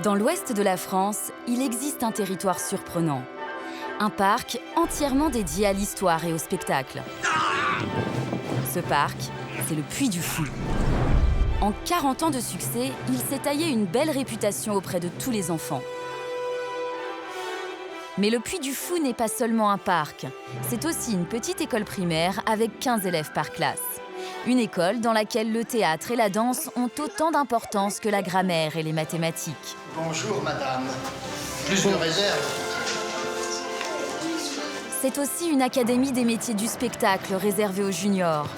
Dans l'ouest de la France, il existe un territoire surprenant. Un parc entièrement dédié à l'histoire et au spectacle. Ce parc, c'est le Puy du Fou. En 40 ans de succès, il s'est taillé une belle réputation auprès de tous les enfants. Mais le Puy du Fou n'est pas seulement un parc, c'est aussi une petite école primaire avec 15 élèves par classe. Une école dans laquelle le théâtre et la danse ont autant d'importance que la grammaire et les mathématiques. Bonjour, madame. Plus de réserve. C'est aussi une académie des métiers du spectacle réservée aux juniors.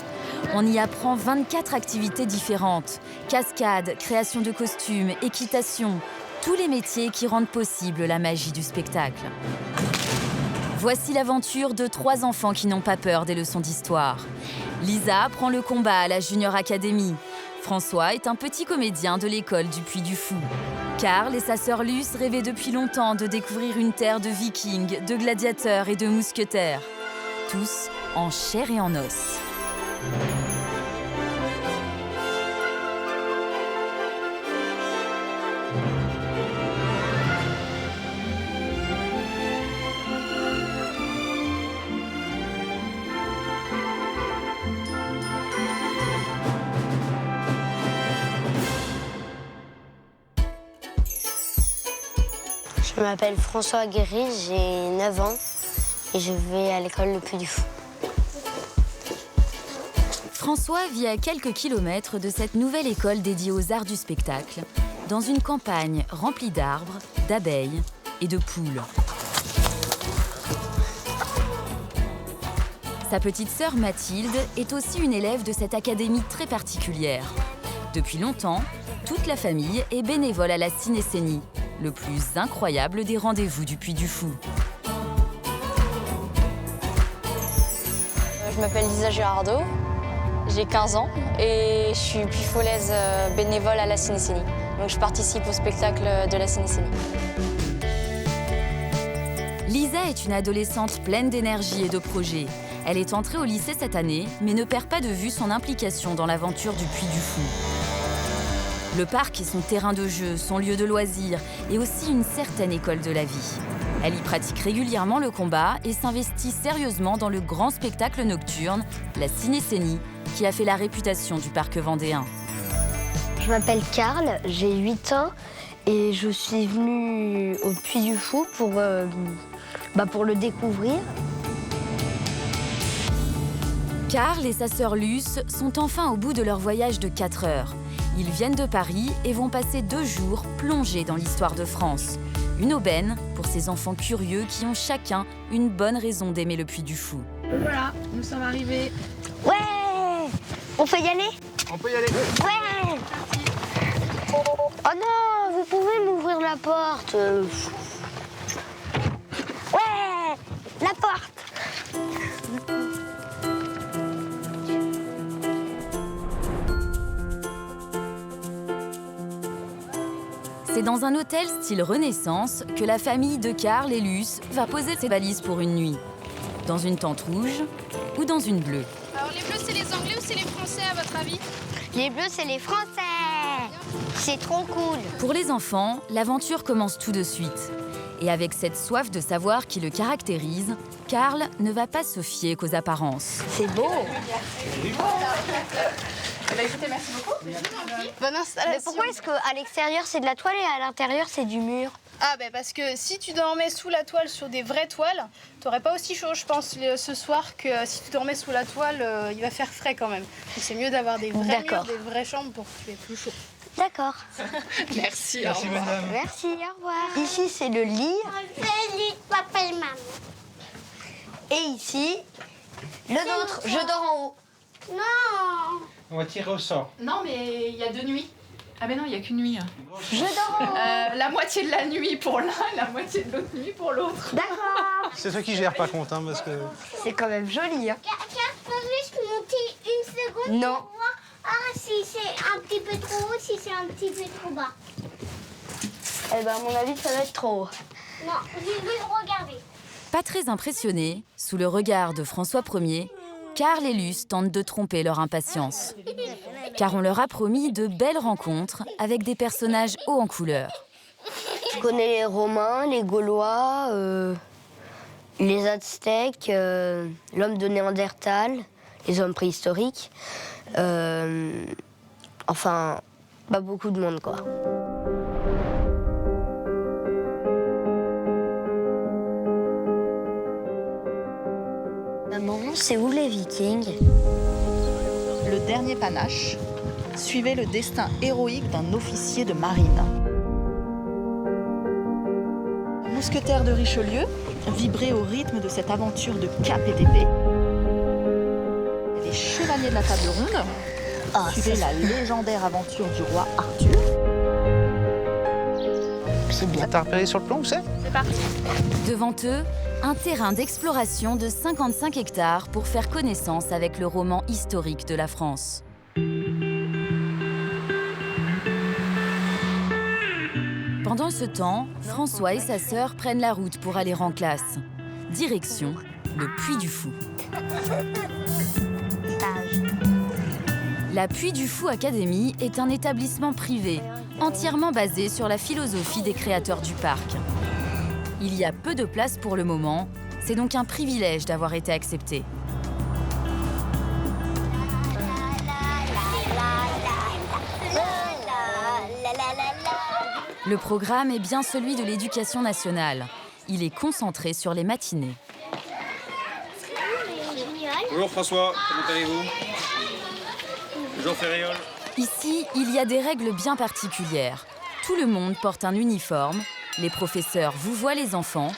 On y apprend 24 activités différentes. Cascades, création de costumes, équitation. Tous les métiers qui rendent possible la magie du spectacle. Voici l'aventure de 3 enfants qui n'ont pas peur des leçons d'histoire. Lisa apprend le combat à la Junior Academy. François est un petit comédien de l'école du Puy du Fou. Karl et sa sœur Luce rêvaient depuis longtemps de découvrir une terre de vikings, de gladiateurs et de mousquetaires. Tous en chair et en os. Je m'appelle François Guéry, j'ai 9 ans et je vais à l'école Le Puy du Fou. François vit à quelques kilomètres de cette nouvelle école dédiée aux arts du spectacle, dans une campagne remplie d'arbres, d'abeilles et de poules. Sa petite sœur Mathilde est aussi une élève de cette académie très particulière. Depuis longtemps, toute la famille est bénévole à la Cinécénie, le plus incroyable des rendez-vous du Puy du Fou. Je m'appelle Lisa Girardot, j'ai 15 ans et je suis puyfolaise bénévole à la Cinécénie. Donc je participe au spectacle de la Cinécénie. Lisa est une adolescente pleine d'énergie et de projets. Elle est entrée au lycée cette année, mais ne perd pas de vue son implication dans l'aventure du Puy du Fou. Le parc est son terrain de jeu, son lieu de loisirs et aussi une certaine école de la vie. Elle y pratique régulièrement le combat et s'investit sérieusement dans le grand spectacle nocturne, la Cinécénie, qui a fait la réputation du parc vendéen. Je m'appelle Karl, j'ai 8 ans et je suis venue au Puy du Fou pour le découvrir. Karl et sa sœur Luce sont enfin au bout de leur voyage de 4 heures. Ils viennent de Paris et vont passer 2 jours plongés dans l'histoire de France. Une aubaine pour ces enfants curieux qui ont chacun une bonne raison d'aimer le Puy du Fou. Voilà, nous sommes arrivés. Ouais! On peut y aller? On peut y aller. Ouais! Oh non, vous pouvez m'ouvrir la porte. Ouais! La porte! C'est dans un hôtel style Renaissance que la famille de Karl et Luce va poser ses valises pour une nuit. Dans une tente rouge ou dans une bleue. Alors les bleus, c'est les Anglais ou c'est les Français à votre avis? Les bleus, c'est les Français! C'est trop cool! Pour les enfants, l'aventure commence tout de suite. Et avec cette soif de savoir qui le caractérise, Karl ne va pas se fier qu'aux apparences. C'est beau! Écoutez, merci beaucoup. Bonne installation. Mais pourquoi est-ce qu'à l'extérieur, c'est de la toile et à l'intérieur, c'est du mur? Ah ben parce que si tu dormais sous la toile sur des vraies toiles, t'aurais pas aussi chaud, je pense, ce soir que si tu dormais sous la toile, il va faire frais quand même. Donc c'est mieux d'avoir des vrais murs, des vraies chambres pour que tu aies plus chaud. D'accord. Merci. Merci, madame. Merci, au revoir. Ici, c'est le lit. C'est le lit de papa et maman. Et ici, le nôtre. Je dors en haut. Non. On va tirer au sort. Non mais il y a 2 nuits. Ah ben non, il n'y a qu'une nuit. Je dors en haut. La moitié de la nuit pour l'un, la moitié de l'autre nuit pour l'autre. D'accord. C'est toi qui gères, par contre, hein, parce que... C'est quand même joli, hein. Quelqu'un peut juste monter une seconde Non. pour voir si c'est un petit peu trop haut, si c'est un petit peu trop bas. Eh ben, à mon avis, ça va être trop haut. Non, je vais regarder. Pas très impressionnés, sous le regard de François Ier, Karl et Luce tentent de tromper leur impatience. Car on leur a promis de belles rencontres avec des personnages hauts en couleur. Je connais les Romains, les Gaulois, les Aztèques, l'homme de Néandertal, les hommes préhistoriques. Enfin, pas beaucoup de monde, quoi. Maman, c'est où les Vikings? Le dernier panache suivait le destin héroïque d'un officier de marine. Le mousquetaire de Richelieu vibrait au rythme de cette aventure de cap et d'épée. Les chevaliers de la table ronde suivaient la légendaire aventure du roi Arthur. C'est bien. T'as repéré sur le plan où c'est? C'est parti. Devant eux, un terrain d'exploration de 55 hectares pour faire connaissance avec le roman historique de la France. Pendant ce temps, François et sa sœur prennent la route pour aller en classe. Direction le Puy du Fou. La Puy du Fou Academy est un établissement privé, entièrement basé sur la philosophie des créateurs du parc. Il y a peu de place pour le moment, c'est donc un privilège d'avoir été accepté. Le programme est bien celui de l'Éducation nationale. Il est concentré sur les matinées. Bonjour François, comment allez-vous? Bonjour Ferriol. Ici, il y a des règles bien particulières. Tout le monde porte un uniforme, les professeurs vouvoient les enfants,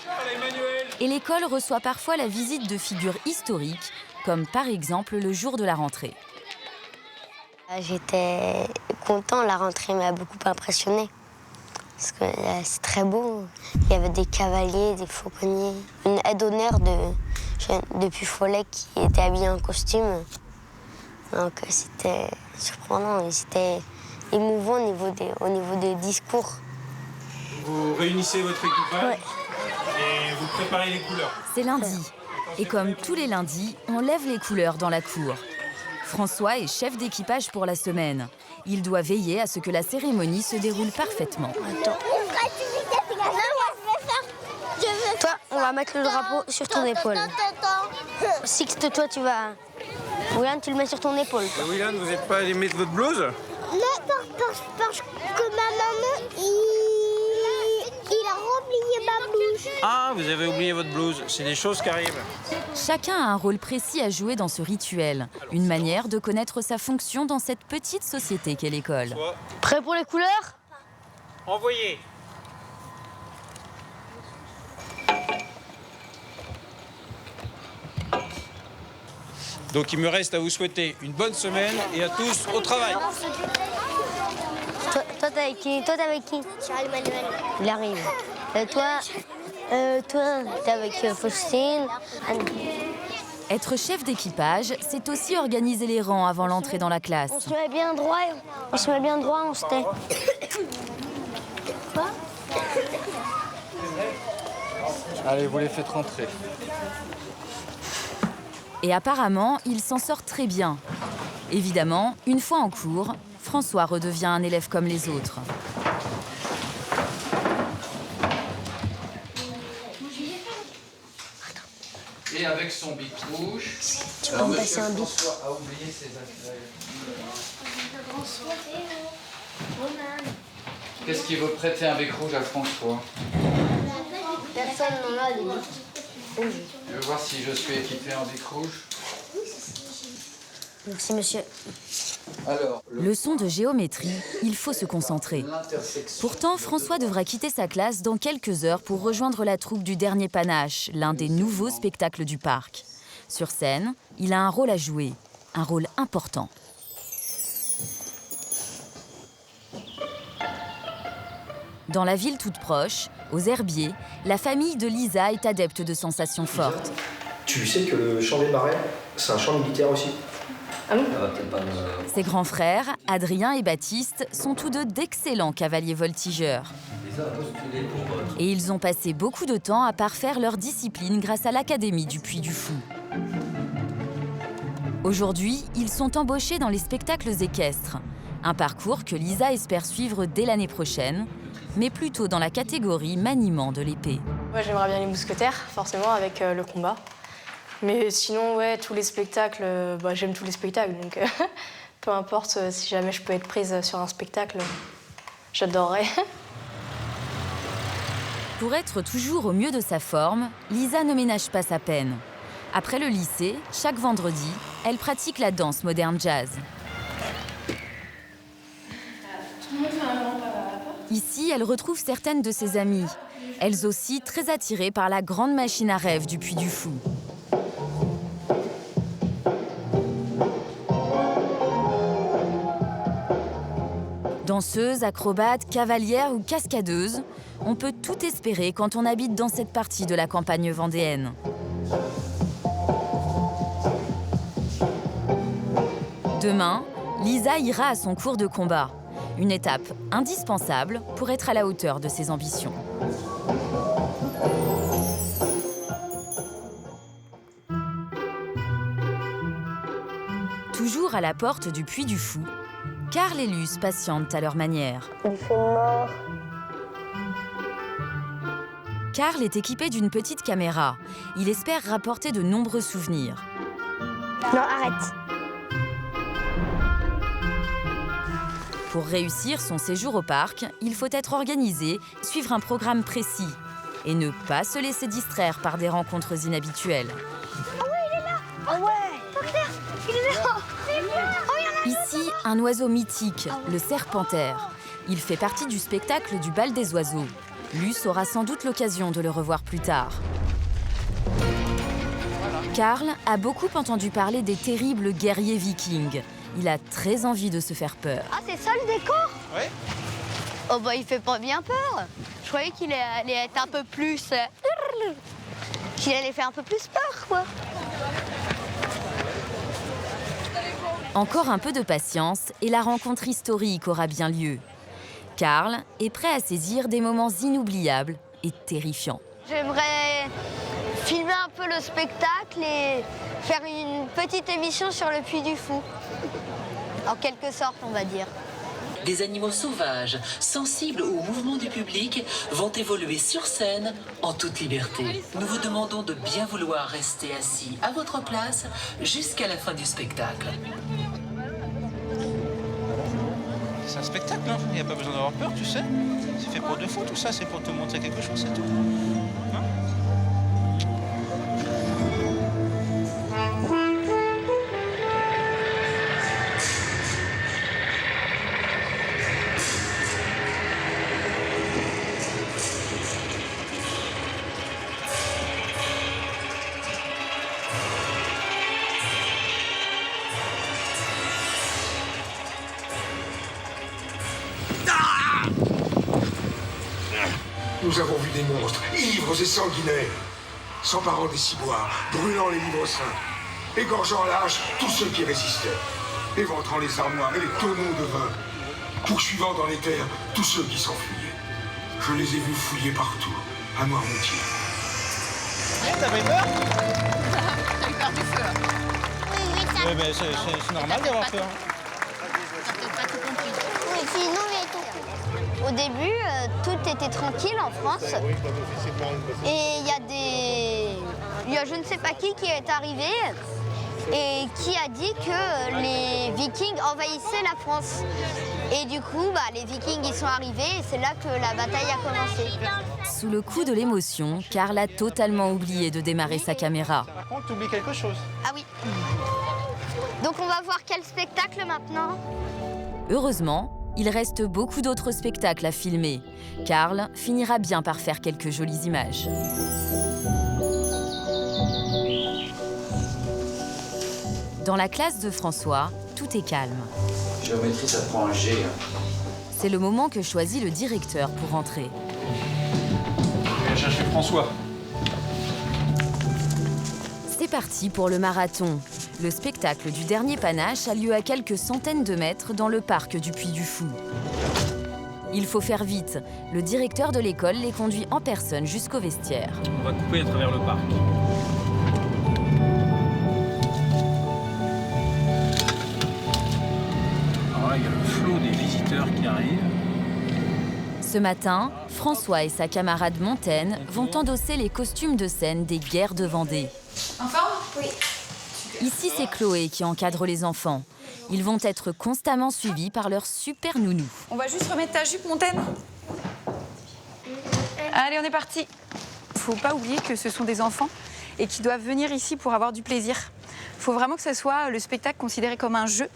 et l'école reçoit parfois la visite de figures historiques, comme par exemple le jour de la rentrée. J'étais content, la rentrée m'a beaucoup impressionnée. Parce que c'est très beau. Il y avait des cavaliers, des fauconniers. Une aide-honneur de Puy-Follet qui était habillée en costume. Donc c'était surprenant, c'était émouvant au niveau des discours. Vous réunissez votre équipage Ouais. et vous préparez les couleurs. C'est lundi. Et comme tous les lundis, on lève les couleurs dans la cour. François est chef d'équipage pour la semaine. Il doit veiller à ce que la cérémonie se déroule parfaitement. Attends. Toi, on va mettre le drapeau sur ton épaule. Sixte, toi, tu vas... William, tu le mets sur ton épaule. William, vous n'êtes pas allé mettre votre blouse? Non, parce que ma maman, il a oublié ma blouse. Ah, vous avez oublié votre blouse. C'est des choses qui arrivent. Chacun a un rôle précis à jouer dans ce rituel. Une manière de connaître sa fonction dans cette petite société qu'est l'école. Prêt pour les couleurs? Envoyez. Donc il me reste à vous souhaiter une bonne semaine et à tous au travail. Toi, t'es avec qui? Toi, t'es avec qui? Charles Manuel. Il arrive. Toi, t'es avec Faustine. Être chef d'équipage, c'est aussi organiser les rangs avant l'entrée dans la classe. On se met bien droit, on se tait. Quoi? Allez, vous les faites rentrer. Et apparemment, il s'en sort très bien. Évidemment, une fois en cours, François redevient un élève comme les autres. Et avec son bic rouge. Tu peux me passer un bic? François a oublié ses affaires. Qu'est-ce qui veut prêter un bic rouge à François? Personne n'en a des bics. Je veux voir si je suis équipé en bic rouge. Merci, monsieur. Alors, Leçon de géométrie, il faut se concentrer. Pourtant, François devra quitter sa classe dans quelques heures pour rejoindre la troupe du Dernier Panache, l'un des nouveaux spectacles du parc. Sur scène, il a un rôle à jouer, un rôle important. Dans la ville toute proche, aux Herbiers, la famille de Lisa est adepte de sensations fortes. Tu sais que le champ des Marais, c'est un champ militaire aussi? Ses grands frères, Adrien et Baptiste, sont tous deux d'excellents cavaliers voltigeurs. Et ils ont passé beaucoup de temps à parfaire leur discipline grâce à l'Académie du Puy du Fou. Aujourd'hui, ils sont embauchés dans les spectacles équestres, un parcours que Lisa espère suivre dès l'année prochaine mais plutôt dans la catégorie maniement de l'épée. Ouais, j'aimerais bien les mousquetaires, forcément, avec le combat. Mais sinon, ouais, tous les spectacles, j'aime tous les spectacles, donc peu importe, si jamais je peux être prise sur un spectacle, j'adorerais. Pour être toujours au mieux de sa forme, Lisa ne ménage pas sa peine. Après le lycée, chaque vendredi, elle pratique la danse moderne jazz. Ici, elle retrouve certaines de ses amies, elles aussi très attirées par la grande machine à rêve du Puy du Fou. Danseuse, acrobate, cavalière ou cascadeuse, on peut tout espérer quand on habite dans cette partie de la campagne vendéenne. Demain, Lisa ira à son cours de combat, une étape indispensable pour être à la hauteur de ses ambitions. Toujours à la porte du Puy du Fou, Karl et Luce patientent à leur manière. Il fait noir. Karl est équipé d'une petite caméra. Il espère rapporter de nombreux souvenirs. Non, arrête. Pour réussir son séjour au parc, il faut être organisé, suivre un programme précis et ne pas se laisser distraire par des rencontres inhabituelles. Oh ouais, il est là. Oh ouais. Il est là. C'est bien. Oh, il y en a. Ici, un oiseau mythique, le serpentaire. Il fait partie du spectacle du bal des oiseaux. Luce aura sans doute l'occasion de le revoir plus tard. Karl a beaucoup entendu parler des terribles guerriers vikings. Il a très envie de se faire peur. Ah, c'est ça le décor? Ouais. Oh bah, il fait pas bien peur. Je croyais qu'il allait être un peu plus... qu'il allait faire un peu plus peur, quoi. Encore un peu de patience et la rencontre historique aura bien lieu. Karl est prêt à saisir des moments inoubliables et terrifiants. J'aimerais filmer un peu le spectacle et faire une petite émission sur le Puy du Fou. En quelque sorte, on va dire. Des animaux sauvages, sensibles au mouvement du public, vont évoluer sur scène en toute liberté. Nous vous demandons de bien vouloir rester assis à votre place jusqu'à la fin du spectacle. C'est un spectacle, hein. Il n'y a pas besoin d'avoir peur, tu sais. C'est fait pour de faux, tout ça, c'est pour te montrer quelque chose, c'est tout. Hein? Nous avons vu des monstres, ivres et sanguinaires, s'emparant des ciboires, brûlant les livres saints, égorgeant à la hache tous ceux qui résistaient, éventrant les armoires et les tonneaux de vin, poursuivant dans les terres tous ceux qui s'enfuyaient. Je les ai vus fouiller partout, à Noirmoutier. T'avais peur? T'as eu peur du feu, là? Oui, Oui, mais c'est normal d'avoir peur. T'as peut-être pas tout compris. Oui, sinon, mais tout. Au début, tout était tranquille en France. Et il y a je ne sais pas qui est arrivé et qui a dit que les Vikings envahissaient la France. Et du coup, les Vikings y sont arrivés et c'est là que la bataille a commencé. Sous le coup de l'émotion, Karl a totalement oublié de démarrer sa caméra. Par contre, t'oublies quelque chose. Ah oui. Donc on va voir quel spectacle maintenant? Heureusement, il reste beaucoup d'autres spectacles à filmer. Karl finira bien par faire quelques jolies images. Dans la classe de François, tout est calme. Géométrie, ça prend un G. C'est le moment que choisit le directeur pour entrer. Je vais chercher François. C'est parti pour le marathon. Le spectacle du dernier panache a lieu à quelques centaines de mètres dans le parc du Puy du Fou. Il faut faire vite. Le directeur de l'école les conduit en personne jusqu'au vestiaire. On va couper à travers le parc. Alors là, il y a le flot des visiteurs qui arrivent. Ce matin, François et sa camarade Montaigne vont endosser les costumes de scène des guerres de Vendée. En forme ? Oui. Ici, c'est Chloé qui encadre les enfants. Ils vont être constamment suivis par leur super nounou. On va juste remettre ta jupe, Montaigne. Allez, on est parti. Faut pas oublier que ce sont des enfants et qu'ils doivent venir ici pour avoir du plaisir. Faut vraiment que ce soit le spectacle considéré comme un jeu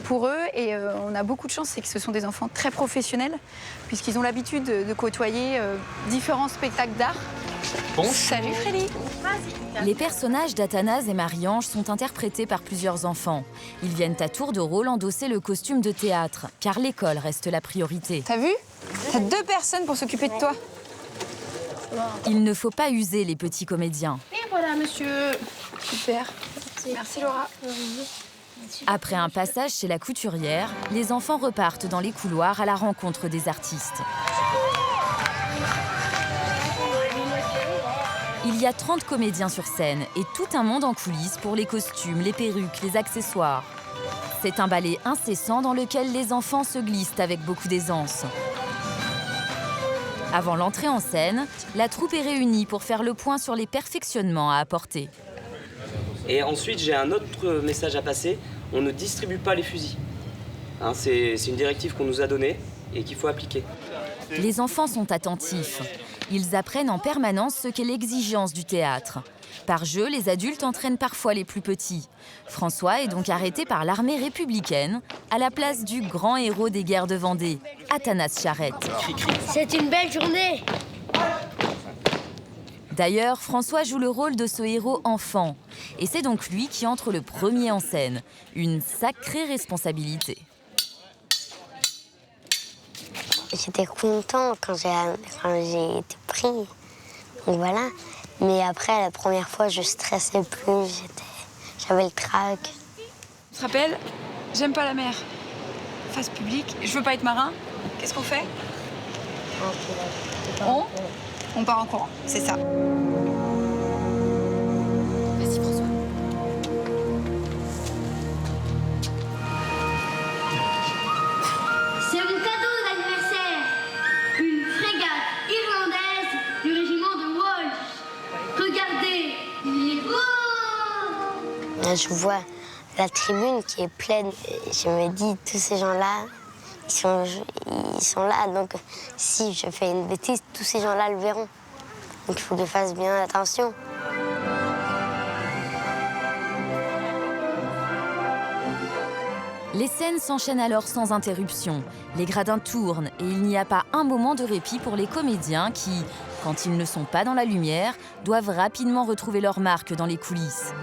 pour eux. Et on a beaucoup de chance, c'est que ce sont des enfants très professionnels puisqu'ils ont l'habitude de côtoyer différents spectacles d'art. Bon. Salut Freddy. Les personnages d'Athanase et Marie-Ange sont interprétés par plusieurs enfants. Ils viennent à tour de rôle endosser le costume de théâtre, car l'école reste la priorité. T'as vu ? T'as 2 personnes pour s'occuper de toi. Il ne faut pas user les petits comédiens. Et voilà, monsieur. Super. Merci Laura. Après un passage chez la couturière, les enfants repartent dans les couloirs à la rencontre des artistes. Il y a 30 comédiens sur scène et tout un monde en coulisses pour les costumes, les perruques, les accessoires. C'est un ballet incessant dans lequel les enfants se glissent avec beaucoup d'aisance. Avant l'entrée en scène, la troupe est réunie pour faire le point sur les perfectionnements à apporter. Et ensuite, j'ai un autre message à passer. On ne distribue pas les fusils. Hein, c'est une directive qu'on nous a donnée et qu'il faut appliquer. Les enfants sont attentifs. Ils apprennent en permanence ce qu'est l'exigence du théâtre. Par jeu, les adultes entraînent parfois les plus petits. François est donc arrêté par l'armée républicaine à la place du grand héros des guerres de Vendée, Athanase Charette. C'est une belle journée. D'ailleurs, François joue le rôle de ce héros enfant. Et c'est donc lui qui entre le premier en scène. Une sacrée responsabilité. J'étais content quand j'ai été pris. Donc voilà. Mais après, la première fois, je stressais plus. J'avais le trac. Tu te rappelles ? J'aime pas la mer. Face publique, je veux pas être marin. Qu'est-ce qu'on fait ? On part en courant, c'est ça. Vas-y François. C'est mon cadeau d'anniversaire. Une frégate irlandaise du régiment de Walsh. Regardez, il est beau. Là, je vois la tribune qui est pleine. Et je me dis, tous ces gens-là, ils sont là. Donc, si je fais une bêtise, tous ces gens-là le verront. Donc, il faut qu'ils fassent bien attention. Les scènes s'enchaînent alors sans interruption. Les gradins tournent et il n'y a pas un moment de répit pour les comédiens qui, quand ils ne sont pas dans la lumière, doivent rapidement retrouver leur marque dans les coulisses.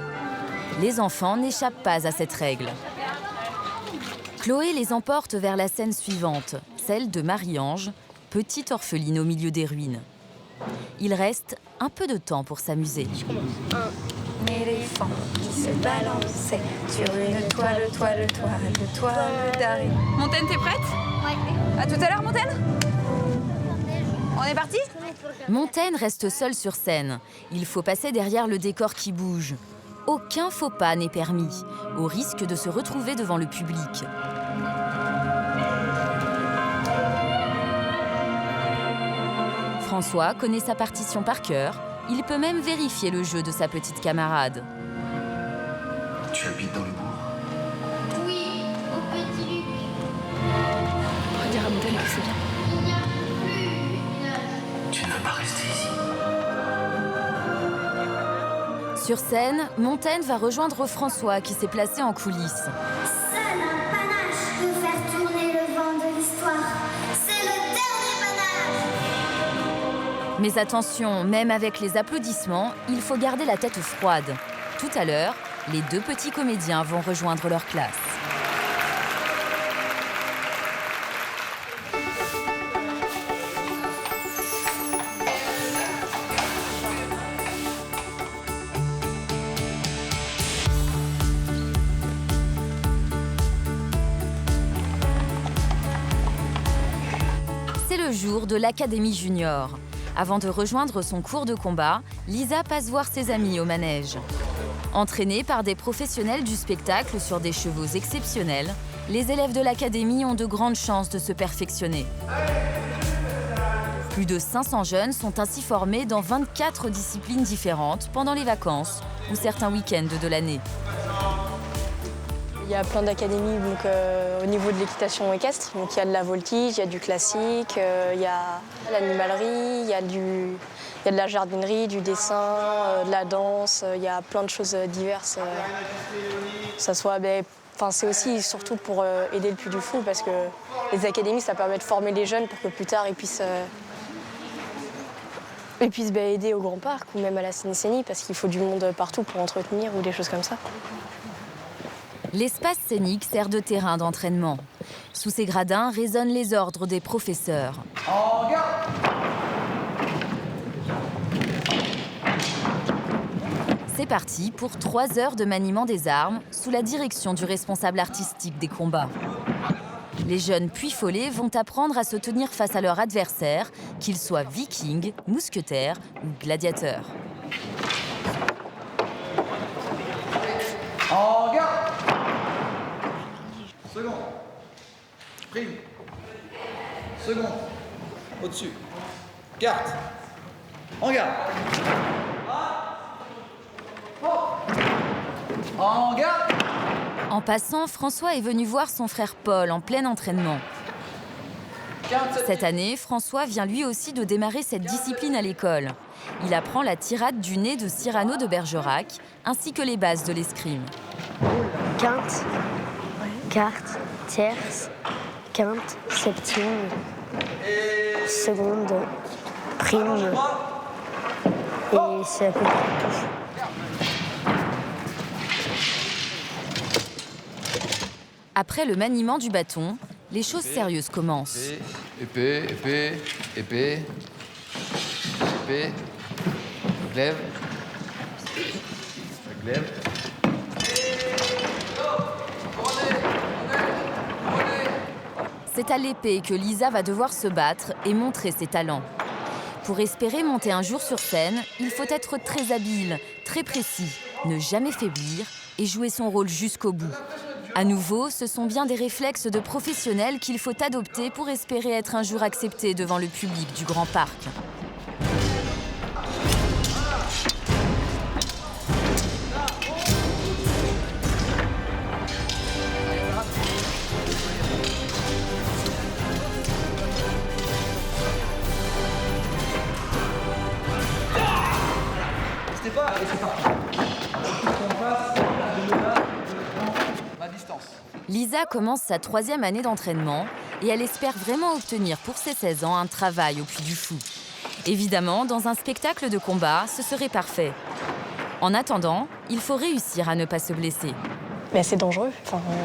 Les enfants n'échappent pas à cette règle. Chloé les emporte vers la scène suivante, celle de Marie-Ange, petite orpheline au milieu des ruines. Il reste un peu de temps pour s'amuser. Un éléphant qui se balançait sur une toile d'arrêt. Montaigne, t'es prête ? Ouais. À tout à l'heure, Montaigne ? On est parti ? Montaigne reste seule sur scène. Il faut passer derrière le décor qui bouge. Aucun faux pas n'est permis, au risque de se retrouver devant le public. François connaît sa partition par cœur. Il peut même vérifier le jeu de sa petite camarade. Tu habites dans le bourg? Oui, au Petit Luc. On va dire à Montaigne que c'est bien. Il n'y a plus de village. Tu ne veux pas rester ici? Sur scène, Montaigne va rejoindre François qui s'est placé en coulisses. Seul un panache peut faire tourner le vent de l'histoire. C'est le dernier panache. Mais attention, même avec les applaudissements, il faut garder la tête froide. Tout à l'heure, les deux petits comédiens vont rejoindre leur classe. C'est le jour de l'Académie Junior. Avant de rejoindre son cours de combat, Lisa passe voir ses amis au manège. Entraînés par des professionnels du spectacle sur des chevaux exceptionnels, les élèves de l'Académie ont de grandes chances de se perfectionner. Plus de 500 jeunes sont ainsi formés dans 24 disciplines différentes pendant les vacances ou certains week-ends de l'année. Il y a plein d'académies au niveau de l'équitation équestre. Donc, il y a de la voltige, il y a du classique, il y a l'animalerie, il y a de la jardinerie, du dessin, de la danse. Il y a plein de choses diverses. C'est aussi surtout pour aider le Puy du Fou parce que les académies, ça permet de former les jeunes pour que plus tard ils puissent aider au Grand Parc ou même à la Sénécénie parce qu'il faut du monde partout pour entretenir ou des choses comme ça. L'espace scénique sert de terrain d'entraînement. Sous ses gradins résonnent les ordres des professeurs. En garde ! C'est parti pour 3 heures de maniement des armes sous la direction du responsable artistique des combats. Les jeunes puy-follets vont apprendre à se tenir face à leur adversaire, qu'ils soient vikings, mousquetaires ou gladiateurs. En garde ! Second. Prime. Second. Au-dessus. Carte. En garde. En garde. En passant, François est venu voir son frère Paul en plein entraînement. Cette année, François vient lui aussi de démarrer cette discipline à l'école. Il apprend la tirade du nez de Cyrano de Bergerac, ainsi que les bases de l'escrime. Quinte, quarte, tierce, quinte, septime, seconde, prime, et c'est à peu près tout. Après le maniement du bâton, les choses sérieuses commencent. Épée, glaive. C'est à l'épée que Lisa va devoir se battre et montrer ses talents. Pour espérer monter un jour sur scène, il faut être très habile, très précis, ne jamais faiblir et jouer son rôle jusqu'au bout. À nouveau, ce sont bien des réflexes de professionnels qu'il faut adopter pour espérer être un jour accepté devant le public du Grand Parc. Lisa commence sa 3e année d'entraînement et elle espère vraiment obtenir pour ses 16 ans un travail au Puy du Fou. Évidemment, dans un spectacle de combat, ce serait parfait. En attendant, il faut réussir à ne pas se blesser. Mais c'est dangereux.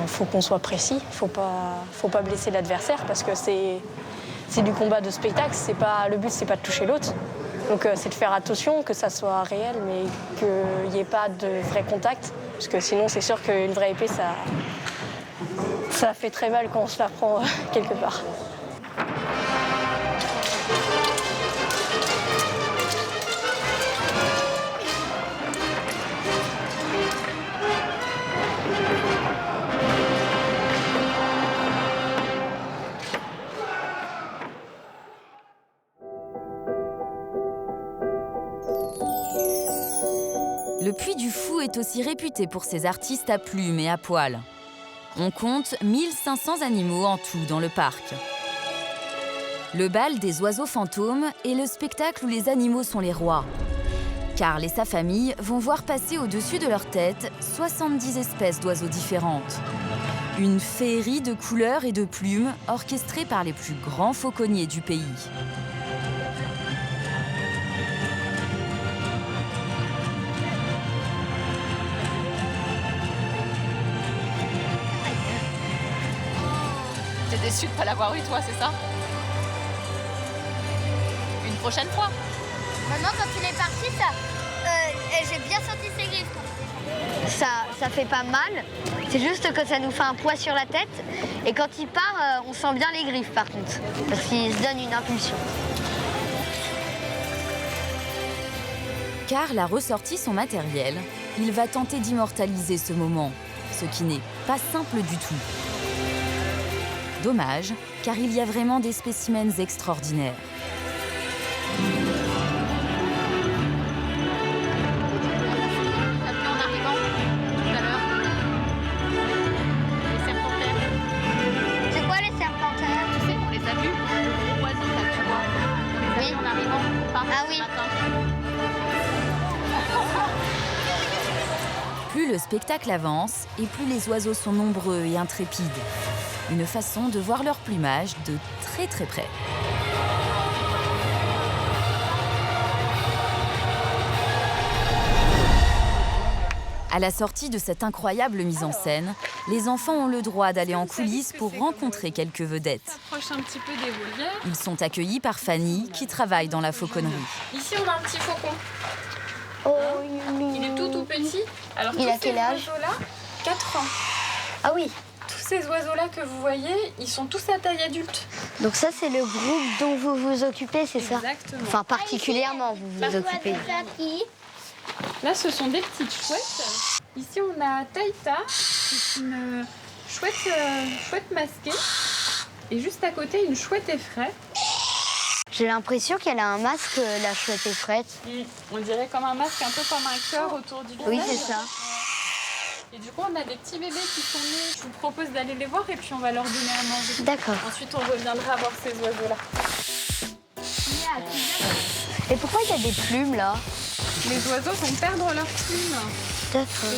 Faut qu'on soit précis. Faut pas blesser l'adversaire parce que c'est du combat de spectacle. Le but, c'est pas de toucher l'autre. Donc c'est de faire attention que ça soit réel, mais qu'il n'y ait pas de vrai contact. Parce que sinon, c'est sûr qu'une vraie épée, ça fait très mal quand on se la prend quelque part. Le Puy du Fou est aussi réputé pour ses artistes à plumes et à poils. On compte 1500 animaux en tout dans le parc. Le bal des oiseaux fantômes est le spectacle où les animaux sont les rois. Karl et sa famille vont voir passer au-dessus de leur tête 70 espèces d'oiseaux différentes. Une féerie de couleurs et de plumes orchestrée par les plus grands fauconniers du pays. T'es déçu de ne pas l'avoir eu, toi, c'est ça? Une prochaine fois. Maintenant, quand il est parti, j'ai bien senti ses griffes. Ça fait pas mal. C'est juste que ça nous fait un poids sur la tête. Et quand il part, on sent bien les griffes, par contre. Parce qu'il se donne une impulsion. Karl a ressorti son matériel. Il va tenter d'immortaliser ce moment, ce qui n'est pas simple du tout. Dommage, car il y a vraiment des spécimens extraordinaires. C'est quoi les serpentaires? Tu sais, on les a vus, le gros oiseau là, tu vois. On les a vus en arrivant. Ah oui. Plus le spectacle avance et plus les oiseaux sont nombreux et intrépides. Une façon de voir leur plumage de très très près. À la sortie de cette incroyable mise en scène, les enfants ont le droit d'aller en coulisses pour rencontrer quelques vedettes. Approche un petit peu des volières. Ils sont accueillis par Fanny, qui travaille dans la fauconnerie. Ici, on a un petit faucon. Oh, il est tout petit. Alors, il a quel âge? 4 ans. Ah oui. Tous ces oiseaux-là que vous voyez, ils sont tous à taille adulte. Donc ça, c'est le groupe dont vous vous occupez, c'est ça? Exactement. Enfin, particulièrement, vous vous occupez. Là, ce sont des petites chouettes. Ici, on a Taïta, c'est une chouette masquée. Et juste à côté, une chouette effraie. J'ai l'impression qu'elle a un masque, la chouette effraie. On dirait comme un masque, un peu comme un cœur autour du visage. Oui, c'est ça. Et du coup, on a des petits bébés qui sont nés. Je vous propose d'aller les voir et puis on va leur donner à manger. D'accord. Ensuite, on reviendra voir ces oiseaux-là. Et pourquoi il y a des plumes, là? Les oiseaux vont perdre leurs plumes. D'accord.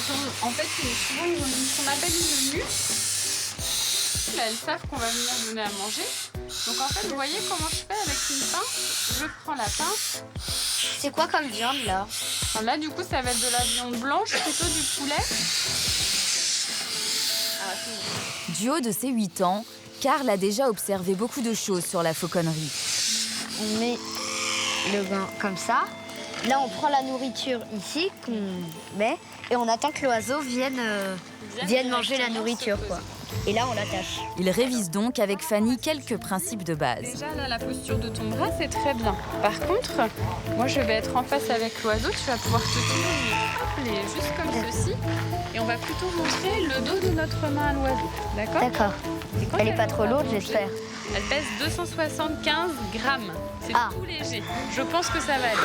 En fait, souvent, ils ont ce qu'on appelle une mue. Là, elles savent qu'on va venir donner à manger. Donc en fait, vous voyez comment je fais avec une pince? Je prends la pince. C'est quoi comme viande, là? Alors là, du coup, ça va être de la viande blanche, plutôt du poulet. Du haut de ses 8 ans, Karl a déjà observé beaucoup de choses sur la fauconnerie. On met le bain comme ça. Là, on prend la nourriture ici qu'on met et on attend que l'oiseau vienne manger la nourriture, quoi. Et là, on l'attache. Il révise donc avec Fanny quelques principes de base. Déjà, là, la posture de ton bras, c'est très bien. Par contre, moi, je vais être en face avec l'oiseau. Tu vas pouvoir te tenir juste comme ceci. Et on va plutôt montrer le dos de notre main à l'oiseau. D'accord? D'accord. Elle n'est pas trop lourde, j'espère. Elle pèse 275 grammes. C'est tout léger. Je pense que ça va aller.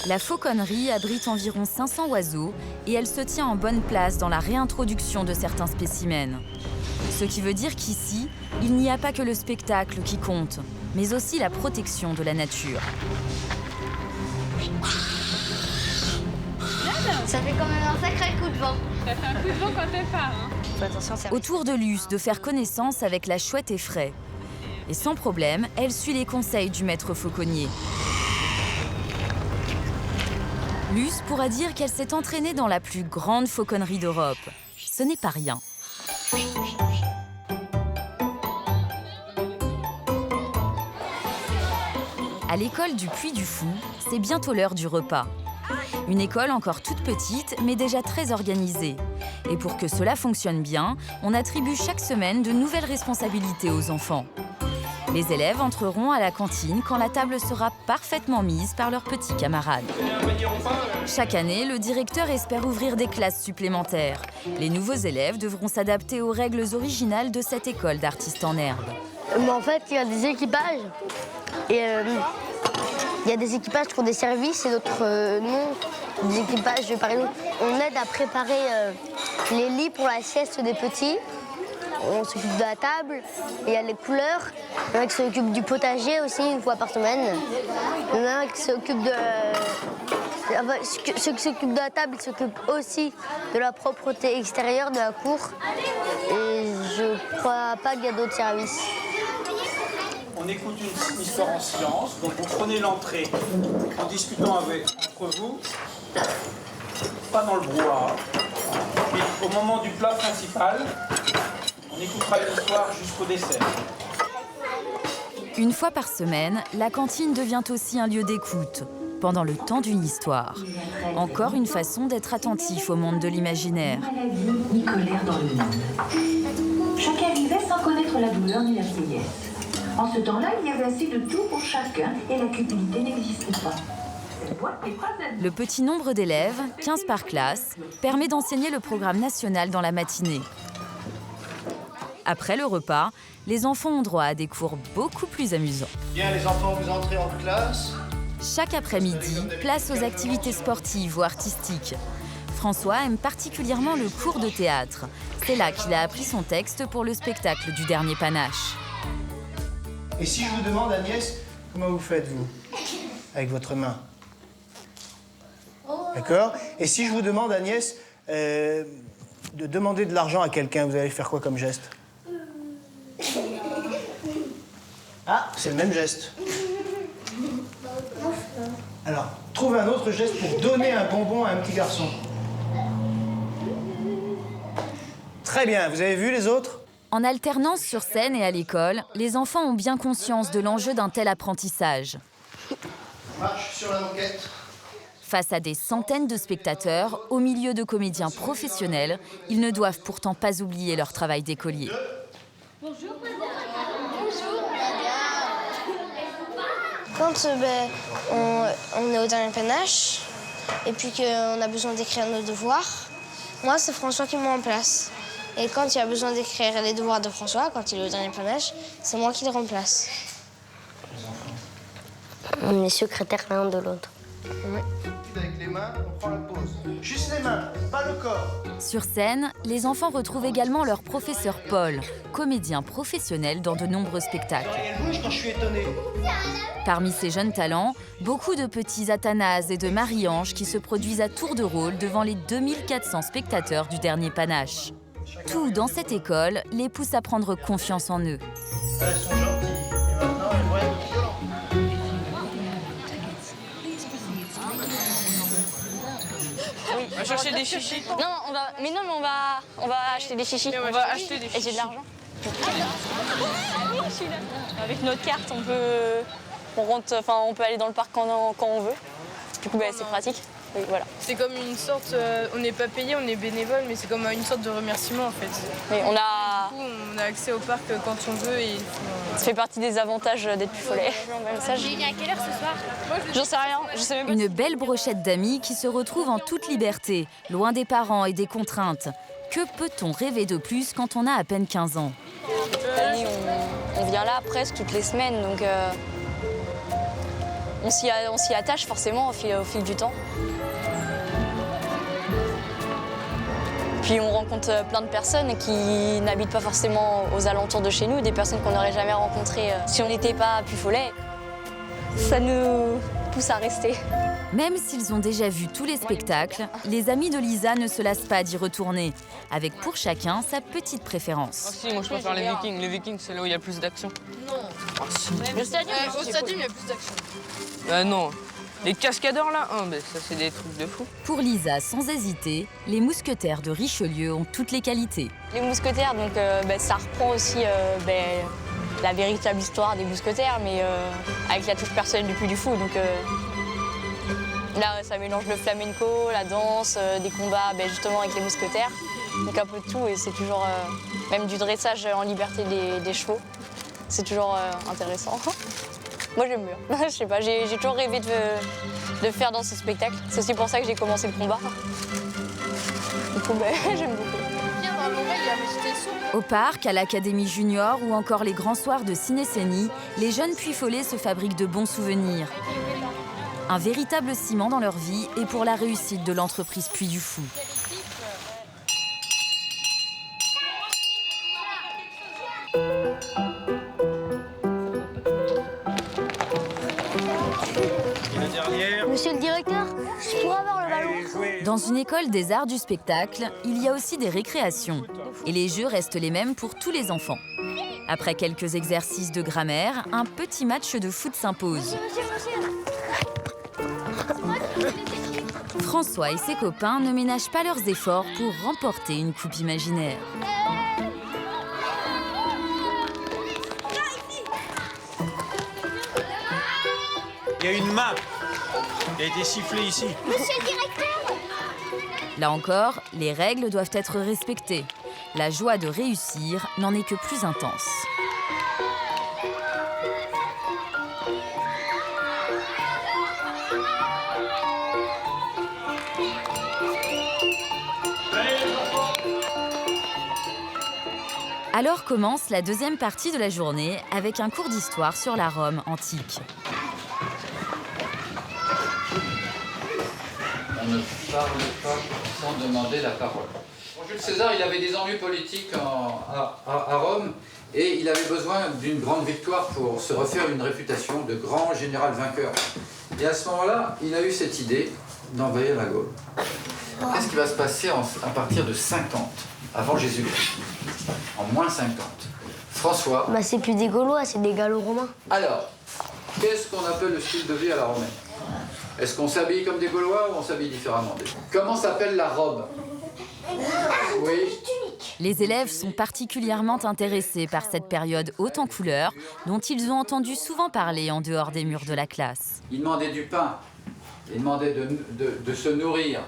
La fauconnerie abrite environ 500 oiseaux et elle se tient en bonne place dans la réintroduction de certains spécimens. Ce qui veut dire qu'ici, il n'y a pas que le spectacle qui compte, mais aussi la protection de la nature. Ça fait quand même un sacré coup de vent. Ça fait un coup de vent quand elle part. Au tour de Luce de faire connaissance avec la chouette effraie. Et sans problème, elle suit les conseils du maître fauconnier. Luce pourra dire qu'elle s'est entraînée dans la plus grande fauconnerie d'Europe. Ce n'est pas rien. À l'école du Puy du Fou, c'est bientôt l'heure du repas. Une école encore toute petite, mais déjà très organisée. Et pour que cela fonctionne bien, on attribue chaque semaine de nouvelles responsabilités aux enfants. Les élèves entreront à la cantine quand la table sera parfaitement mise par leurs petits camarades. Chaque année, le directeur espère ouvrir des classes supplémentaires. Les nouveaux élèves devront s'adapter aux règles originales de cette école d'artistes en herbe. Mais en fait, il y a des équipages. Et il y a des équipages qui ont des services et d'autres non. Des équipages, par exemple, on aide à préparer les lits pour la sieste des petits. On s'occupe de la table, il y a les couleurs. Il y en a qui s'occupent du potager aussi une fois par semaine. Il y en a qui s'occupent de... Ceux qui s'occupent de la table, ils s'occupent aussi de la propreté extérieure de la cour. Et je crois pas qu'il y a d'autres services. On écoute une histoire en silence, donc vous prenez l'entrée en discutant entre vous, pas dans le brouhaha. Et au moment du plat principal, on écoutera l'histoire jusqu'au dessert. Une fois par semaine, la cantine devient aussi un lieu d'écoute, pendant le temps d'une histoire. Encore une façon d'être attentif au monde de l'imaginaire. Ni colère dans le monde. Chacun vivait sans connaître la douleur ni la vieillesse. En ce temps-là, il y avait assez de tout pour chacun et la cupidité n'existait pas. Le petit nombre d'élèves, 15 par classe, permet d'enseigner le programme national dans la matinée. Après le repas, les enfants ont droit à des cours beaucoup plus amusants. Bien, les enfants, vous entrez en classe. Chaque après-midi, place aux activités sportives ou artistiques. François aime particulièrement le cours de théâtre. C'est là qu'il a appris son texte pour le spectacle du dernier Panache. Et si je vous demande, Agnès, comment vous faites, vous? Avec votre main. D'accord? Et si je vous demande, Agnès, de demander de l'argent à quelqu'un, vous allez faire quoi comme geste? Ah, c'est le même geste. Alors, trouvez un autre geste pour donner un bonbon à un petit garçon. Très bien, vous avez vu les autres? En alternance sur scène et à l'école, les enfants ont bien conscience de l'enjeu d'un tel apprentissage. Marche sur la moquette. Face à des centaines de spectateurs, au milieu de comédiens professionnels, ils ne doivent pourtant pas oublier leur travail d'écolier. Bonjour, madame. Bonjour, madame. Quand on est au dernier Panache et puis qu'on a besoin d'écrire nos devoirs, moi, c'est François qui me remplace. Et quand il y a besoin d'écrire les devoirs de François, quand il est au dernier Panache, c'est moi qui le remplace. On est secrétaires l'un de l'autre. Oui. Avec les mains, on prend la pause. Juste les mains, pas le corps. Sur scène, les enfants retrouvent également leur professeur Paul, comédien professionnel dans de nombreux spectacles. Elle bouge quand je suis étonné. Parmi ces jeunes talents, beaucoup de petits Athanase et de Marie-Ange qui se produisent à tour de rôle devant les 2400 spectateurs du dernier Panache. Tout dans cette école les pousse à prendre confiance en eux. Elles sont gentilles. Et maintenant, elles vont être violentes. Oui. On va chercher des chichis. Non, on va acheter des chichis. On va acheter des chichis. Et j'ai de l'argent. Avec notre carte, on peut aller dans le parc quand on veut. Du coup, c'est pratique. Oui, voilà. C'est comme une sorte, on n'est pas payé, on est bénévole, mais c'est comme une sorte de remerciement en fait. Oui, Du coup, on a accès au parc quand on veut et ça fait partie des avantages d'être plus follet. Il est à quelle heure ce soir? J'en sais rien, je sais même pas. Une belle brochette d'amis qui se retrouvent en toute liberté, loin des parents et des contraintes. Que peut-on rêver de plus quand on a à peine 15 ans? On vient là presque toutes les semaines, donc on s'y attache forcément au fil du temps. Puis on rencontre plein de personnes qui n'habitent pas forcément aux alentours de chez nous, des personnes qu'on n'aurait jamais rencontrées si on n'était pas plus follet. Ça nous pousse à rester. Même s'ils ont déjà vu tous les spectacles, les amis de Lisa ne se lassent pas d'y retourner, avec pour chacun sa petite préférence. Ah si, moi je préfère les Vikings. Les Vikings, c'est là où il y a le plus d'action. Non. Ah si. Au stadium, il y a plus d'action. Non. Les cascadeurs là, ça c'est des trucs de fou. Pour Lisa, sans hésiter, les mousquetaires de Richelieu ont toutes les qualités. Les mousquetaires, donc ça reprend aussi la véritable histoire des mousquetaires, mais avec la touche personnelle du Puy du Fou. Donc là, ça mélange le flamenco, la danse, des combats justement avec les mousquetaires. Donc un peu de tout, et c'est toujours même du dressage en liberté des chevaux. C'est toujours intéressant. Moi, j'aime bien. Je sais pas, j'ai toujours rêvé de faire dans ce spectacle. C'est aussi pour ça que j'ai commencé le combat. Du coup, j'aime beaucoup. Au parc, à l'Académie Junior ou encore les grands soirs de Ciné-Scénie, les jeunes Puy-Follets se fabriquent de bons souvenirs. Un véritable ciment dans leur vie et pour la réussite de l'entreprise Puy du Fou. Monsieur le directeur, je pourrais avoir le ballon? Dans une école des arts du spectacle, il y a aussi des récréations. Et les jeux restent les mêmes pour tous les enfants. Après quelques exercices de grammaire, un petit match de foot s'impose. François et ses copains ne ménagent pas leurs efforts pour remporter une coupe imaginaire. Il y a une main qui a été sifflée ici. Monsieur le directeur! Là encore, les règles doivent être respectées. La joie de réussir n'en est que plus intense. Alors commence la deuxième partie de la journée avec un cours d'histoire sur la Rome antique. On ne parle pas sans demander la parole. Jules César, il avait des ennuis politiques à Rome et il avait besoin d'une grande victoire pour se refaire une réputation de grand général vainqueur. Et à ce moment-là, il a eu cette idée d'envahir la Gaule. Qu'est-ce qui va se passer à partir de 50 avant Jésus-Christ? En moins 50. François... Bah c'est plus des Gaulois, c'est des Gallo-Romains. Alors, qu'est-ce qu'on appelle le style de vie à la romaine? Est-ce qu'on s'habille comme des Gaulois ou on s'habille différemment? Comment s'appelle la robe? Oui. Les élèves sont particulièrement intéressés par cette période haute en couleurs dont ils ont entendu souvent parler en dehors des murs de la classe. Ils demandaient du pain, ils demandaient de se nourrir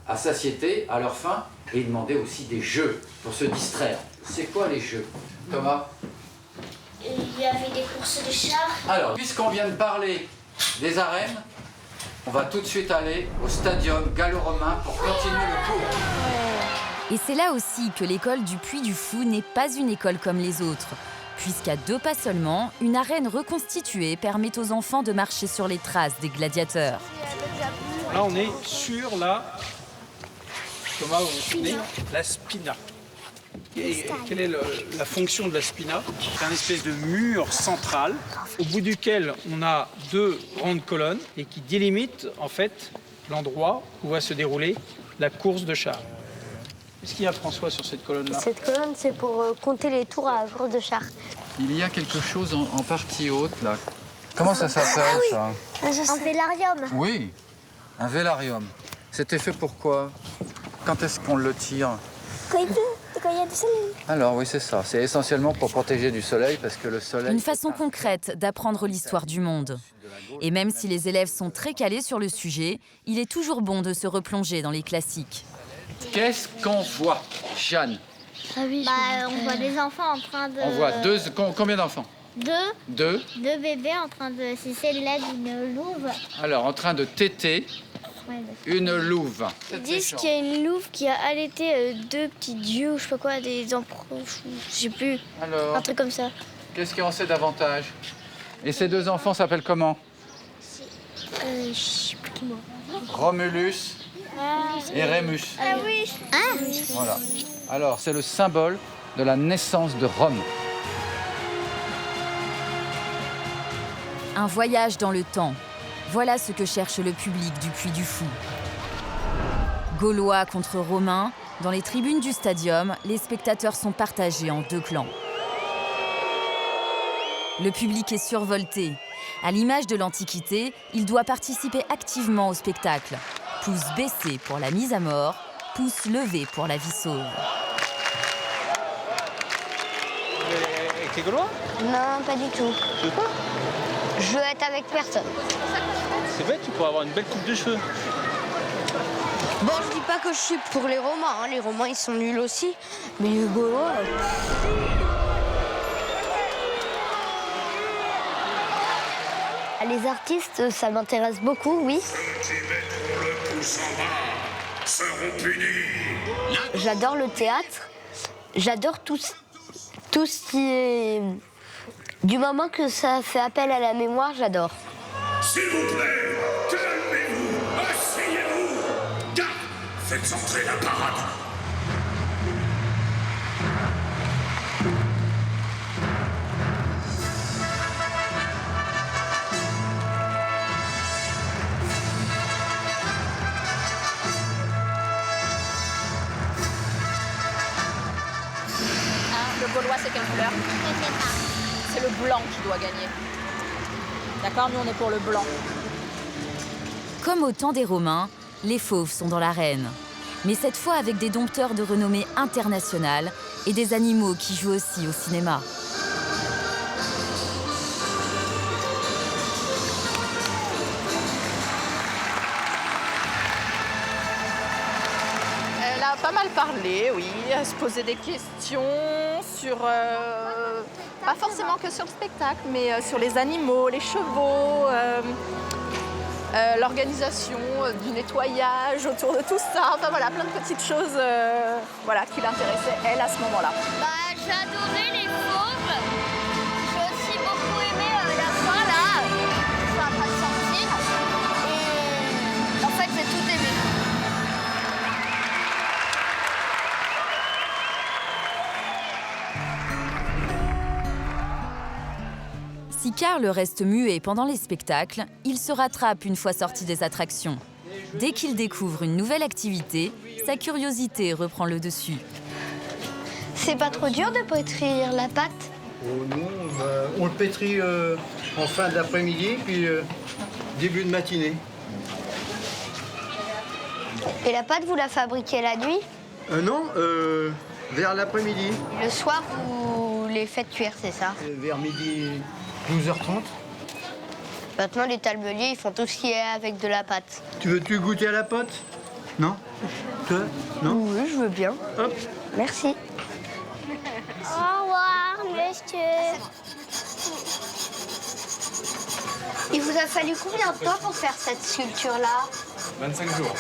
à satiété, à leur faim, et ils demandaient aussi des jeux pour se distraire. C'est quoi les jeux, Thomas? Il y avait des courses de chars. Alors, puisqu'on vient de parler des arènes, on va tout de suite aller au stadium gallo-romain pour continuer le cours. Et c'est là aussi que l'école du Puy du Fou n'est pas une école comme les autres, puisqu'à 2 pas seulement, une arène reconstituée permet aux enfants de marcher sur les traces des gladiateurs. Là, on est sur la... Thomas, vous connaissez la spina. Et quelle est la fonction de la spina? C'est un espèce de mur central au bout duquel on a 2 grandes colonnes et qui délimitent en fait l'endroit où va se dérouler la course de chars. Qu'est-ce qu'il y a, François, sur cette colonne-là? Cette colonne, c'est pour compter les tours à la course de chars. Il y a quelque chose en partie haute, là. Comment ça s'appelle, ça? Un vélarium. Oui, un vélarium. C'était fait pour quoi? Quand est-ce qu'on le tire? Quand il pleut, quand il y a du soleil. Alors oui, c'est ça. C'est essentiellement pour protéger du soleil, parce que le soleil... Une façon concrète d'apprendre l'histoire du monde. Et même si les élèves sont très calés sur le sujet, il est toujours bon de se replonger dans les classiques. Qu'est-ce qu'on voit, Jeanne? Ah oui, on voit des enfants en train de... On voit combien d'enfants? 2 bébés en train de sucer le lait d'une louve. Alors, en train de téter une louve. Ils disent qu'il y a une louve qui a allaité 2 petits dieux, ou je sais pas quoi, des empereurs, je sais plus. Alors, un truc comme ça. Qu'est-ce qu'on sait davantage? Et ces 2 enfants s'appellent comment? Je sais plus comment. Romulus et Rémus. Ah oui. Voilà. Alors, c'est le symbole de la naissance de Rome. Un voyage dans le temps. Voilà ce que cherche le public du Puy du Fou. Gaulois contre Romains, dans les tribunes du stadium, les spectateurs sont partagés en 2 clans. Le public est survolté. À l'image de l'Antiquité, il doit participer activement au spectacle. Pouce baissé pour la mise à mort, pouce levé pour la vie sauve. Avec les Gaulois? Non, pas du tout. Tu veux pas? Je veux être avec personne. C'est bête, tu pourrais avoir une belle coupe de cheveux. Bon, je dis pas que je suis pour les Romains, hein. Les Romains ils sont nuls aussi, mais les Gaulois... Les artistes, ça m'intéresse beaucoup, oui. J'adore le théâtre. J'adore tout ce qui est... Du moment que ça fait appel à la mémoire, j'adore. S'il vous plaît, calmez-vous, asseyez-vous. Garde, faites entrer la parade. Le Gaulois, c'est quelle couleur? C'est le blanc qui doit gagner. D'accord, nous on est pour le blanc. Comme au temps des Romains, les fauves sont dans l'arène. Mais cette fois avec des dompteurs de renommée internationale et des animaux qui jouent aussi au cinéma. Elle a pas mal parlé, oui, à se poser des questions sur, pas forcément que sur le spectacle, mais sur les animaux, les chevaux, l'organisation du nettoyage autour de tout ça. Enfin voilà, plein de petites choses voilà, qui l'intéressaient, elle, à ce moment-là. Bah, J'ai adoré les fauves. J'ai aussi beaucoup aimé la fin là. Je suis en train de sortir. Et en fait, j'ai tout aimé. Si Karl reste muet pendant les spectacles, il se rattrape une fois sorti des attractions. Dès qu'il découvre une nouvelle activité, sa curiosité reprend le dessus. C'est pas trop dur de pétrir la pâte? Oh non, on le pétrit en fin d'après-midi, puis début de matinée. Et la pâte, vous la fabriquez la nuit? Non, vers l'après-midi. Le soir, vous les faites cuire, c'est ça? Vers midi 12h30. Maintenant, les talmeliers, ils font tout ce qui est avec de la pâte. Tu veux-tu goûter à la pâte? Non? Toi? Non? Oui, je veux bien. Hop. Merci. Au revoir, monsieur. Il vous a fallu combien de temps pour faire cette sculpture-là? 25 jours.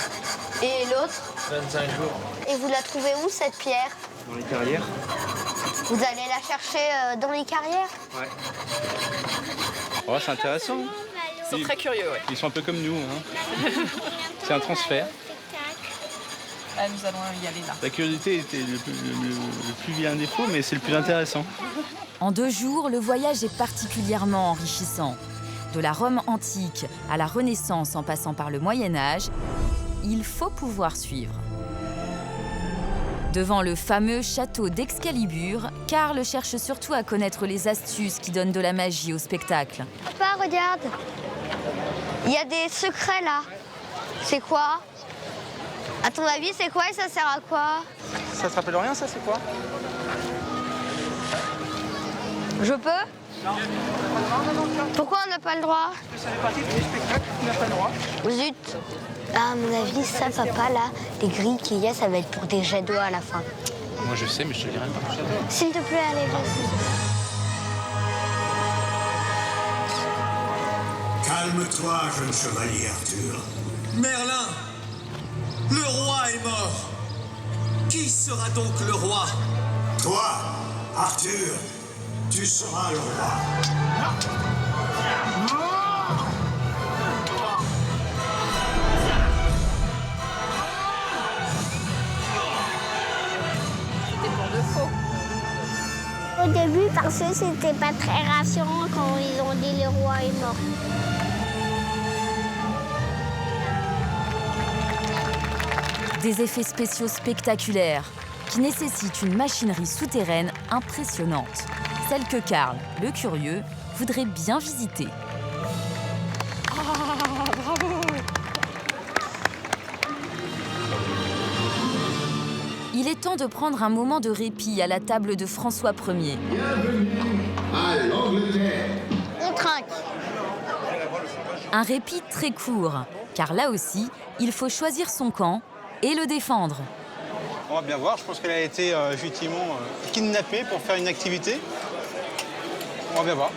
Et l'autre? 25 jours. Et vous la trouvez où, cette pierre? Dans les carrières. Vous allez la chercher dans les carrières? Ouais. Oh, c'est intéressant. Ils sont très curieux, ouais. Ils sont un peu comme nous. Hein. C'est un transfert. Ah, nous allons y aller là. La curiosité était le plus vilain défaut, mais c'est le plus intéressant. En 2 jours, le voyage est particulièrement enrichissant. De la Rome antique à la Renaissance en passant par le Moyen-Âge, il faut pouvoir suivre. Devant le fameux château d'Excalibur, Karl cherche surtout à connaître les astuces qui donnent de la magie au spectacle. Papa, regarde. Il y a des secrets là. C'est quoi? À ton avis, c'est quoi et ça sert à quoi? Ça te rappelle rien, ça, c'est quoi? Je peux? Non. Pourquoi on n'a pas le droit? Ça fait partie du spectacle, tu n'as pas le droit. Zut. À mon avis, ça, papa, là, les grilles qu'il y a, ça va être pour des jets d'eau à la fin. Moi, je sais, mais je te dirai pas. S'il te plaît, allez, vas-y. Calme-toi, jeune chevalier Arthur. Merlin, le roi est mort. Qui sera donc le roi? Toi, Arthur, tu seras le roi. C'était pour de faux. Au début, parce que c'était pas très rassurant quand ils ont dit le roi est mort. Des effets spéciaux spectaculaires qui nécessitent une machinerie souterraine impressionnante. Celle que Karl, le curieux, voudrait bien visiter. Ah, bravo! Il est temps de prendre un moment de répit à la table de François Ier. Bienvenue à l'Angleterre. On trinque. Un répit très court, car là aussi, il faut choisir son camp et le défendre. On va bien voir, je pense qu'elle a été effectivement kidnappée pour faire une activité. On va bien voir.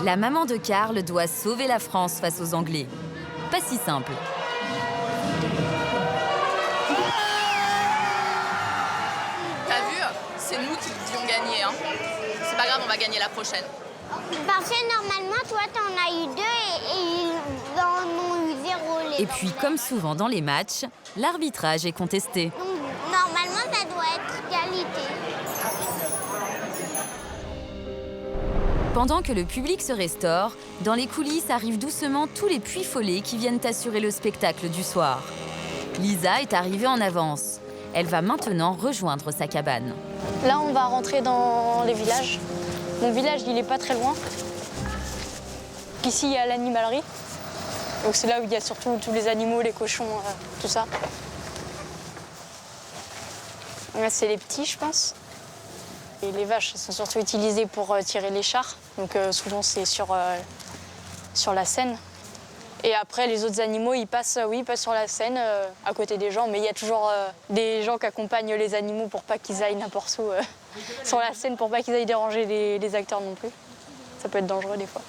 La maman de Karl doit sauver la France face aux Anglais. Pas si simple. T'as vu? C'est nous qui devions gagner. Hein. C'est pas grave, on va gagner la prochaine. Parce que normalement, toi, t'en as eu 2 et ils en ont eu 0. Et puis, comme souvent dans les matchs, l'arbitrage est contesté. Donc, normalement, ça doit être égalité. Pendant que le public se restaure, dans les coulisses arrivent doucement tous les puits follets qui viennent assurer le spectacle du soir. Lisa est arrivée en avance. Elle va maintenant rejoindre sa cabane. Là, on va rentrer dans les villages. Mon village, il est pas très loin. Ici, il y a l'animalerie. Donc c'est là où il y a surtout tous les animaux, les cochons, tout ça. Là, c'est les petits, je pense. Et les vaches sont surtout utilisées pour tirer les chars. Donc souvent, c'est sur la Seine. Et après, les autres animaux, ils passent sur la Seine, à côté des gens. Mais il y a toujours des gens qui accompagnent les animaux pour pas qu'ils aillent n'importe où sur la Seine, pour pas qu'ils aillent déranger les acteurs non plus. Ça peut être dangereux des fois.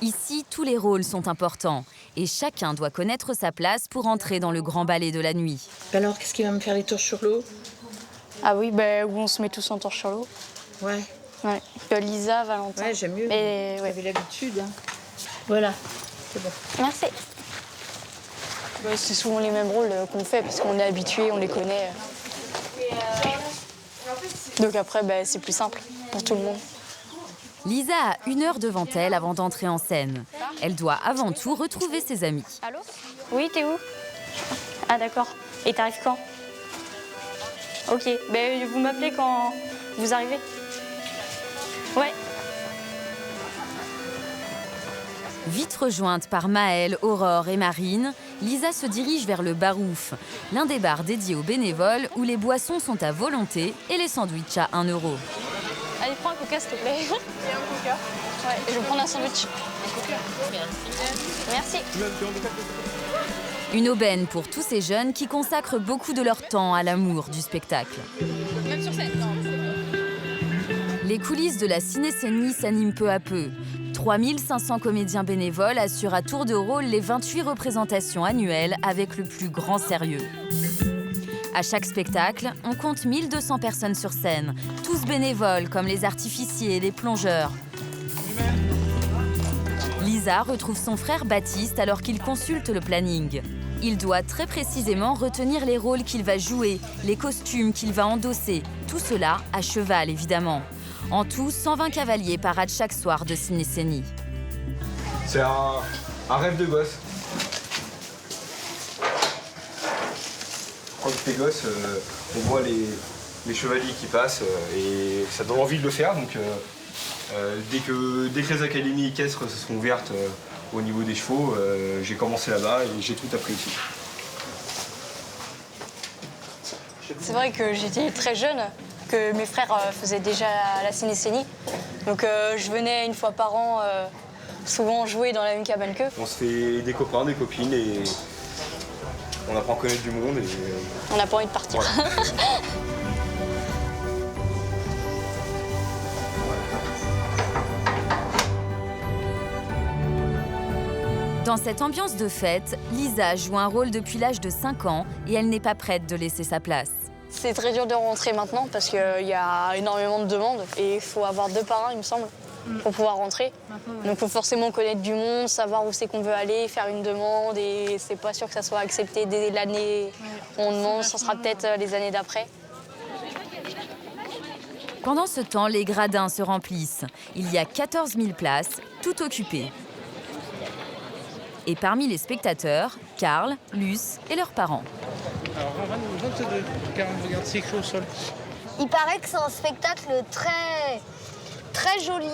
Ici, tous les rôles sont importants et chacun doit connaître sa place pour entrer dans le grand ballet de la nuit. Alors, qu'est-ce qui va me faire les tours sur l'eau? Ah oui, où on se met tous en torche sur l'eau. Ouais. Lisa, Valentin. Ouais, j'aime mieux. Et j'avais l'habitude. Hein. Voilà, c'est bon. Merci. C'est souvent les mêmes rôles qu'on fait parce qu'on est habitués, on les connaît. Donc après, c'est plus simple pour tout le monde. Lisa a 1 heure devant elle avant d'entrer en scène. Elle doit avant tout retrouver ses amis. Allô? Oui, t'es où? Ah d'accord. Et t'arrives quand? Ok, vous m'appelez quand vous arrivez. Ouais. Vite rejointe par Maëlle, Aurore et Marine, Lisa se dirige vers le Barouf, l'un des bars dédiés aux bénévoles où les boissons sont à volonté et les sandwichs à 1 €. Allez, prends un coca, s'il te plaît. Et un coca. Ouais, je vais prendre un sandwich. Merci. Une aubaine pour tous ces jeunes qui consacrent beaucoup de leur temps à l'amour du spectacle. Même sur scène. Les coulisses de la Cinécénie s'animent peu à peu. 3500 comédiens bénévoles assurent à tour de rôle les 28 représentations annuelles avec le plus grand sérieux. À chaque spectacle, on compte 1200 personnes sur scène, tous bénévoles comme les artificiers et les plongeurs. Lisa retrouve son frère Baptiste alors qu'il consulte le planning. Il doit très précisément retenir les rôles qu'il va jouer, les costumes qu'il va endosser, tout cela à cheval évidemment. En tout, 120 cavaliers paradent chaque soir de Cinécénie. C'est un rêve de gosse. Quand tu es gosse, on voit les chevaliers qui passent et ça donne envie de le faire. Donc, dès que les académies équestres se sont ouvertes au niveau des chevaux, j'ai commencé là-bas et j'ai tout appris ici. C'est vrai que j'étais très jeune, que mes frères faisaient déjà la Cinécénie. Donc je venais 1 fois par an, souvent jouer dans la même cabane qu'eux. On se fait des copains, des copines et on apprend à connaître du monde. Et on n'a pas envie de partir. Voilà. Dans cette ambiance de fête, Lisa joue un rôle depuis l'âge de 5 ans et elle n'est pas prête de laisser sa place. C'est très dur de rentrer maintenant parce qu'il y a énormément de demandes et il faut avoir 2 parrains, il me semble, pour pouvoir rentrer. Donc il faut forcément connaître du monde, savoir où c'est qu'on veut aller, faire une demande et c'est pas sûr que ça soit accepté dès l'année où on demande, ça sera peut-être les années d'après. Pendant ce temps, les gradins se remplissent. Il y a 14 000 places, toutes occupées. Et parmi les spectateurs, Karl, Luce et leurs parents. Alors, 22, Karl, regarde, c'est écrit au sol. Il paraît que c'est un spectacle très joli,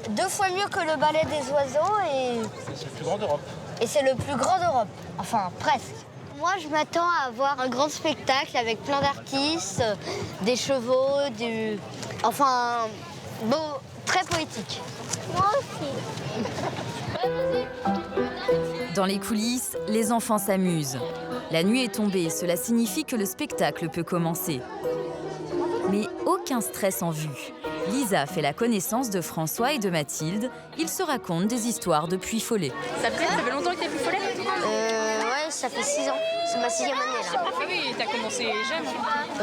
2 fois mieux que le ballet des oiseaux et... C'est le plus grand d'Europe. Et c'est le plus grand d'Europe, enfin presque. Moi, je m'attends à voir un grand spectacle avec plein d'artistes, des chevaux, enfin, beau, très poétique. Moi aussi. Dans les coulisses, les enfants s'amusent. La nuit est tombée, cela signifie que le spectacle peut commencer. Mais aucun stress en vue. Lisa fait la connaissance de François et de Mathilde. Ils se racontent des histoires de Puy-Follet. Ça fait longtemps que t'es Puy-Follet? Ouais, ça fait 6 ans. C'est ma 6e année là. Ah oui, t'as commencé jeune.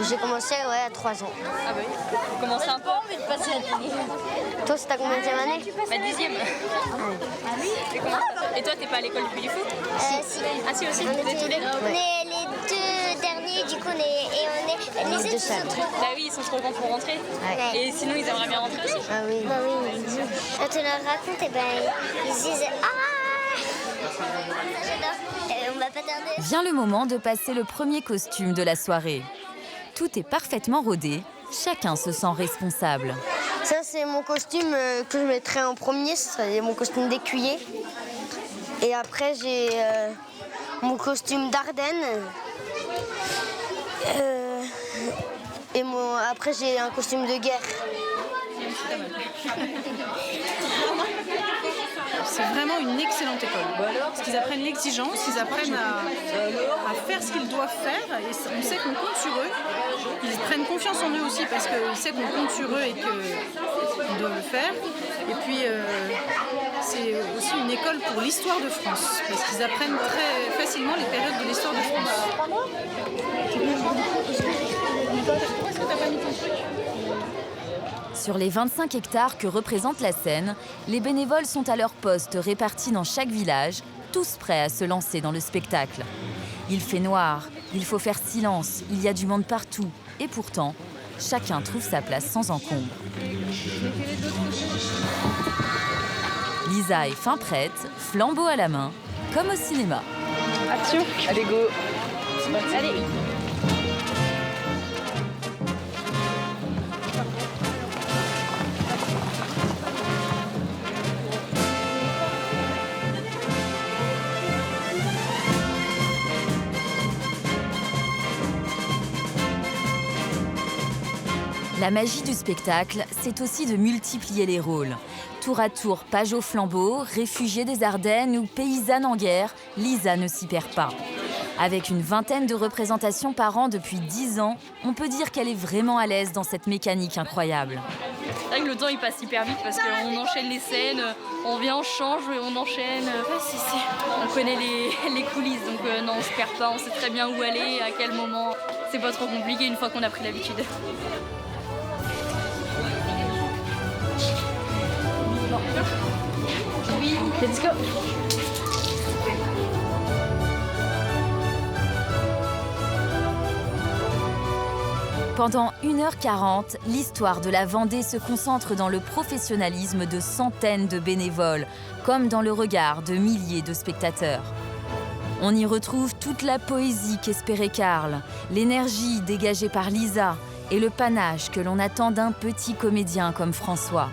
J'ai commencé à 3 ans. Ah bah oui, t'as commencé un peu envie de passer la télé. Toi, c'est ta combienième année? Ma 10e. Et toi, t'es pas à l'école depuis du foot? Si. Ah si aussi, vous êtes tous les deux? On est les 2 derniers, du coup, on est les autres sont trop grands. Bah oui, ils sont trop grands pour rentrer. Ouais. Et sinon, ils aimeraient bien rentrer aussi. Ah oui. Bah oui. Quand on leur raconte, et ils se disent « Ah !» On va pas tarder. Vient le moment de passer le premier costume de la soirée. Tout est parfaitement rodé, chacun se sent responsable. Ça, c'est mon costume que je mettrai en premier, c'est mon costume d'écuyer. Et après, j'ai mon costume d'Ardenne. Et après, j'ai un costume de guerre. C'est vraiment une excellente école. Parce qu'ils apprennent l'exigence, ils apprennent à faire ce qu'ils doivent faire. Et on sait qu'on compte sur eux. Ils prennent confiance en eux aussi parce qu'ils savent qu'on compte sur eux et qu'ils doivent le faire. Et puis, c'est aussi une école pour l'histoire de France. Parce qu'ils apprennent très facilement les périodes de l'histoire de France. Pourquoi est-ce que t'as pas mis ton truc? Sur les 25 hectares que représente la Seine, les bénévoles sont à leur poste répartis dans chaque village, tous prêts à se lancer dans le spectacle. Il fait noir, il faut faire silence, il y a du monde partout. Et pourtant, chacun trouve sa place sans encombre. Lisa est fin prête, flambeau à la main, comme au cinéma. Action. Allez, go. Allez. La magie du spectacle, c'est aussi de multiplier les rôles. Tour à tour, page au flambeau, réfugiée des Ardennes ou paysanne en guerre, Lisa ne s'y perd pas. Avec une vingtaine de représentations par an depuis 10 ans, on peut dire qu'elle est vraiment à l'aise dans cette mécanique incroyable. C'est vrai que le temps il passe hyper vite parce qu'on enchaîne les scènes, on vient, on change, on enchaîne. On connaît les coulisses, donc non, on se perd pas, on sait très bien où aller, à quel moment. C'est pas trop compliqué une fois qu'on a pris l'habitude. Oui, let's go. Pendant 1h40, l'histoire de la Vendée se concentre dans le professionnalisme de centaines de bénévoles, comme dans le regard de milliers de spectateurs. On y retrouve toute la poésie qu'espérait Karl, l'énergie dégagée par Lisa et le panache que l'on attend d'un petit comédien comme François.